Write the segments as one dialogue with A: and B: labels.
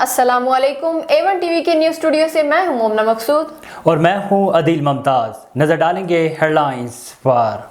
A: अस्सलामुअलैकुम। A1 TV के news studio से मैं हूं मोमना मकसूद और
B: मैं हूं अदील मुमताज। नजर डालेंगे हेडलाइंस पर।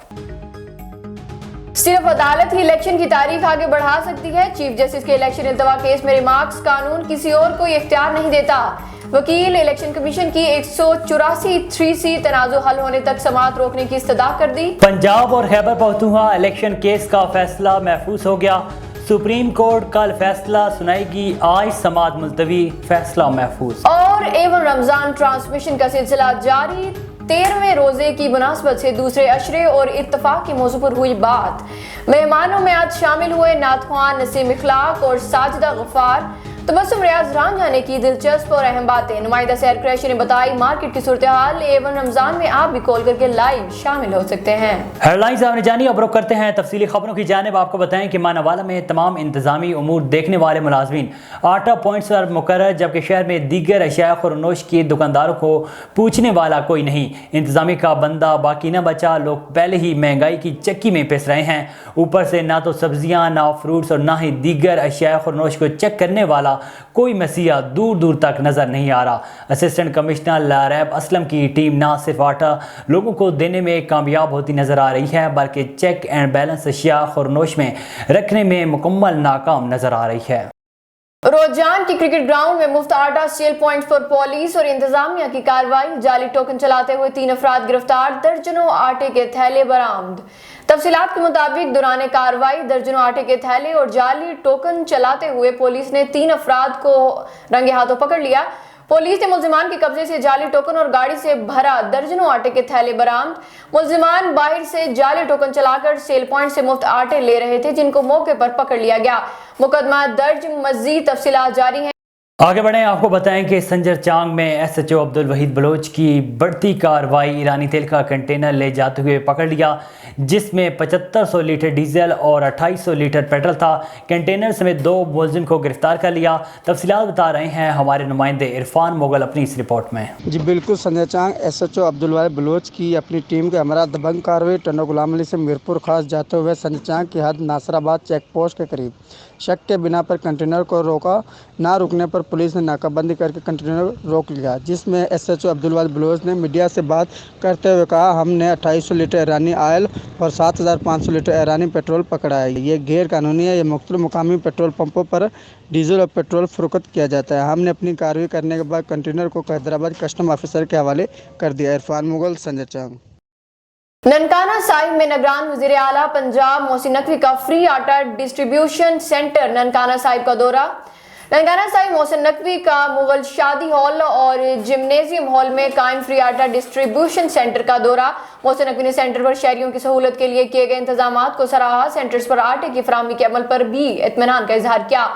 A: सिर्फ अदालत ही इलेक्शन की तारीख आगे बढ़ा सकती है। चीफ जस्टिस के इलेक्शन इल्तवा केस में रिमार्क्स, कानून किसी और को इख्तियार नहीं देता। वकील इलेक्शन कमीशन की 184 3C तनाज़ु हल होने तक समाअत रोकने की इस्तदा कर दी।
B: पंजाब और खैबर पख्तूनख्वा इलेक्शन केस का फैसला महफूज हो गया। सुप्रीम कोर्ट कल फैसला सुनाएगी, आज समाअत मुलतवी, फैसला महफूज।
A: और A1 रमजान ट्रांसमिशन का सिलसिला जारी। 13वें रोजे की मुनासबत से दूसरे अशरे और इत्तफाक के मौजू पर हुई बात। मेहमानों में आज शामिल हुए नातख्वान नसीम इखलाक और साजिदा गफ्फार। तबस्सुम रियाज जान जाने की दिलचस्प और अहम बातें। नुमाइंदा सैर कुरैशी ने बताई मार्केट की सूरत हाल। A1 रमजान में आप भी कॉल करके लाइव शामिल हो सकते हैं।
B: हेडलाइंस आपने जानी, अब रुख करते हैं तफसीली खबरों की जानिब। आपको बताएं कि मानावाला में तमाम इंतजामी उमूर देखने वाले मुलाजमीन आटा पॉइंट्स पर मुकर्रर, जबकि शहर में दीगर अशिया खुरनोश के दुकानदारों को पूछने वाला कोई नहीं। इंतजामी का बंदा बाकी न बचा। लोग पहले ही महंगाई की चक्की में पिस रहे हैं, ऊपर से ना तो सब्जियां, ना फ्रूट्स और ना ही दीगर अशिया खुरनोश को चेक करने वाला कोई मसीहा दूर दूर तक नजर नहीं आ रहा। असिस्टेंट कमिश्नर लारैब असलम की टीम ना सिर्फ आटा लोगों को देने में कामयाब होती नजर आ रही है, बल्कि चेक एंड बैलेंस अशिया खुरनोश में रखने में मुकम्मल नाकाम नजर आ रही है।
A: रोजान की क्रिकेट ग्राउंड में मुफ्त आटा सेल पॉइंट्स पर पुलिस और इंतजामिया की कार्रवाई। जाली टोकन चलाते हुए 3 अफराद गिरफ्तार, दर्जनों आटे के थैले बरामद। तफसीलात के मुताबिक दौरान कार्रवाई दर्जनों आटे के थैले और जाली टोकन चलाते हुए पुलिस ने 3 अफराद को रंगे हाथों पकड़ लिया। पुलिस ने मुल्जिमान के कब्जे से जाली टोकन और गाड़ी से भरा दर्जनों आटे के थैले बरामद। मुल्जिमान बाहर से जाली टोकन चलाकर सेल पॉइंट से मुफ्त आटे ले रहे थे, जिनको मौके पर पकड़ लिया गया। मुकदमा दर्ज, मजीद तफसीलात जारी हैं।
B: आगे बढ़ें, आपको बताएं कि संजर चांग में SHO अब्दुल वहीद बलोच की बढ़ती कार्रवाई। ईरानी तेल का कंटेनर ले जाते हुए पकड़ लिया, जिसमें 7500 लीटर डीजल और 2800 लीटर पेट्रोल था। कंटेनर समेत 2 मुलजिम को गिरफ्तार कर लिया। तफसीलात बता रहे हैं हमारे नुमाइंदे इरफान मुगल अपनी इस रिपोर्ट में।
C: जी बिल्कुल, संजर चांग SHO अब्दुल वहीद बलोच की अपनी टीम के हमरा दबंग कार्रवाई टनो गुलाम अली से मीरपुर खास जाते हुए संजर चांग की हद नासराबाद चेक पोस्ट के करीब शक के बिना पर कंटेनर को रोका। ना रुकने पर पुलिस ने नाकाबंदी करके कंटेनर रोक लिया, जिसमें SHO अब्दुल वहीद बलोच ने मीडिया से बात करते हुए कहा, हमने 2800 लीटर ईरानी ऑयल और 7500 लीटर ईरानी पेट्रोल पकड़ा है। ये गैर कानूनी है। ये मुख्तलिफ मुकामी पेट्रोल पंपों पर डीजल और पेट्रोल फरोख्त किया जाता है। हमने अपनी कार्रवाई करने के बाद कंटेनर को हैदराबाद कस्टम ऑफिसर के हवाले कर दिया। इरफान मुगल, संजय चांग।
A: ननकाना साहिब में निगरान वज़ीर आला पंजाब मोहसिन नकवी का फ्री आटा डिस्ट्रीब्यूशन सेंटर ननकाना साहिब का दौरा। ननकाना साहिब मोहसिन नकवी का मुगल शादी हॉल और जिम्नेजियम हॉल में कायम फ्री आटा डिस्ट्रीब्यूशन सेंटर का दौरा। मोहसिन नकवी ने सेंटर पर शहरियों की सहूलत के लिए किए गए इंतजामात को सराहा। सेंटर्स पर आटे की फराहमी के अमल पर भी इत्मीनान का इजहार किया।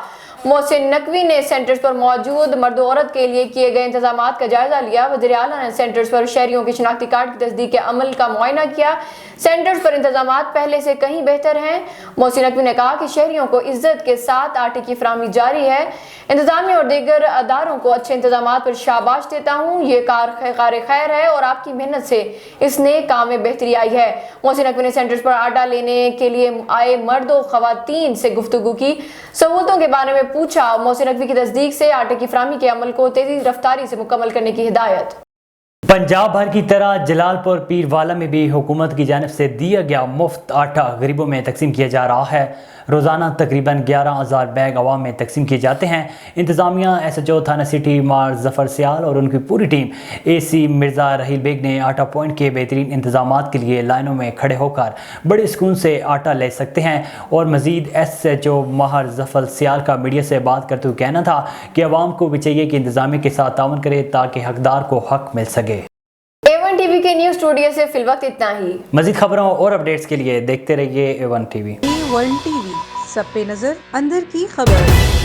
A: मोहसिन नकवी ने सेंटर्स पर मौजूद मर्द औरत के लिए किए गए इंतजामात का जायजा लिया। वज़ीर आला ने सेंटर्स पर शहरियों की शिनाख्ती कार्ड की तस्दीक के अमल का मुआयना किया। सेंटर्स पर इंतजामात पहले से कहीं बेहतर हैं। मोहसिन नकवी ने कहा कि शहरियों को इज्जत के साथ आटे की फराहमी जारी है। इंतजामिया और दीगर अदारों को अच्छे इंतजामात पर शाबाश देता हूँ। ये कार खैर है और आपकी मेहनत से इस नए काम में बेहतरी आई है। मोहसिन नकवी ने सेंटर्स पर आटा लेने के लिए आए मर्दों खवातीन से गुफ्तगू की, सहूलतों के बारे में पूछा। मोहसिन नकवी की तस्दीक से आटे की फराहमी के अमल को तेजी रफ्तारी से मुकम्मल करने की हिदायत।
B: पंजाब भर की तरह जलालपुर पीरवाला में भी हुकूमत की जानिब से दिया गया मुफ्त आटा गरीबों में तकसीम किया जा रहा है। रोज़ाना तकरीबन 11,000 बैग आवाम में तकसीम किए जाते हैं। इंतज़ामिया SHO थाना सिटी मार जफ़र सियाल और उनकी पूरी टीम AC मिर्ज़ा रहील बेग ने आटा पॉइंट के बेहतरीन इंतज़ामात के लिए लाइनों में खड़े होकर बड़े सुकून से आटा ले सकते हैं। और मज़ीद SHO मार जफ़र सियाल का मीडिया से बात करते हुए कहना था कि आवाम को भी चाहिए कि इंतज़ामिया के साथ ताउन करे ताकि हकदार को हक मिल सके।
A: A1 टीवी के न्यूज़ स्टूडियो से फिलवक्त इतना ही।
B: मज़ीद खबरों और अपडेट्स के लिए देखते रहिए A1 टीवी।
D: A1 टीवी, सब पे नजर, अंदर की खबर।